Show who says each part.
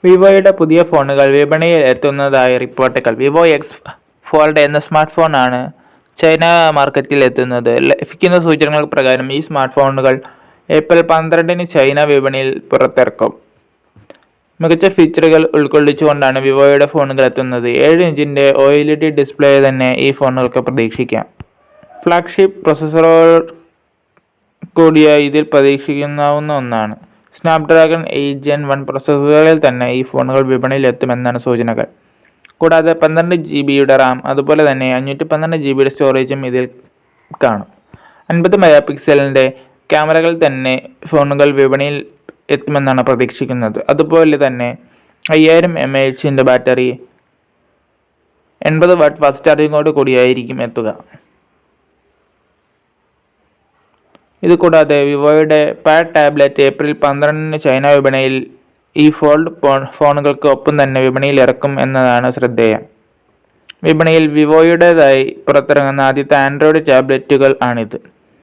Speaker 1: വിവോയുടെ പുതിയ ഫോണുകൾ വിപണിയിൽ എത്തുന്നതായി റിപ്പോർട്ടുകൾ. വിവോ എക്സ് ഫോൾഡ് എന്ന സ്മാർട്ട് ഫോണാണ് ചൈന മാർക്കറ്റിൽ എത്തുന്നത്. ലഭിക്കുന്ന സൂചനകൾ പ്രകാരം ഈ സ്മാർട്ട് ഫോണുകൾ ഏപ്രിൽ 12 ചൈന വിപണിയിൽ പുറത്തിറക്കും. മികച്ച ഫീച്ചറുകൾ ഉൾക്കൊള്ളിച്ചുകൊണ്ടാണ് വിവോയുടെ ഫോണുകൾ എത്തുന്നത്. 7 ഇഞ്ചിന്റെ OLED ഡിസ്പ്ലേ തന്നെ ഈ ഫോണുകൾക്ക് പ്രതീക്ഷിക്കാം. ഫ്ലാഗ്ഷിപ്പ് പ്രൊസസ്സറോട് കൂടിയ ഇതിൽ പ്രതീക്ഷിക്കാവുന്ന ഒന്നാണ്. സ്നാപ്ഡ്രാഗൺ 8 Gen 1 പ്രൊസസ്സറിൽ തന്നെ ഈ ഫോണുകൾ വിപണിയിൽ എത്തുമെന്നാണ് സൂചനകൾ. കൂടാതെ 12 GB റാം അതുപോലെ തന്നെ 512 GB സ്റ്റോറേജും ഇതിൽ കാണും. 50 മെഗാപിക്സലിന്റെ ക്യാമറകൾ തന്നെ ഫോണുകൾ വിപണിയിൽ എത്തുമെന്നാണ് പ്രതീക്ഷിക്കുന്നത്. അതുപോലെ തന്നെ 5000 mAh ബാറ്ററി 80 വാട്ട് ഫാസ്റ്റ് ചാർജിങ്ങോട് കൂടിയായിരിക്കും എത്തുക. ഇത് കൂടാതെ വിവോയുടെ പാഡ് ടാബ്ലറ്റ് ഏപ്രിൽ 12 ചൈന വിപണിയിൽ ഈ ഫോൾഡ് ഫോണുകൾക്ക് ഒപ്പം തന്നെ വിപണിയിൽ ഇറക്കും എന്നതാണ് ശ്രദ്ധേയം. വിപണിയിൽ വിവോയുടേതായി പുറത്തിറങ്ങുന്ന ആദ്യത്തെ ആൻഡ്രോയിഡ് ടാബ്ലറ്റുകൾ ആണിത്.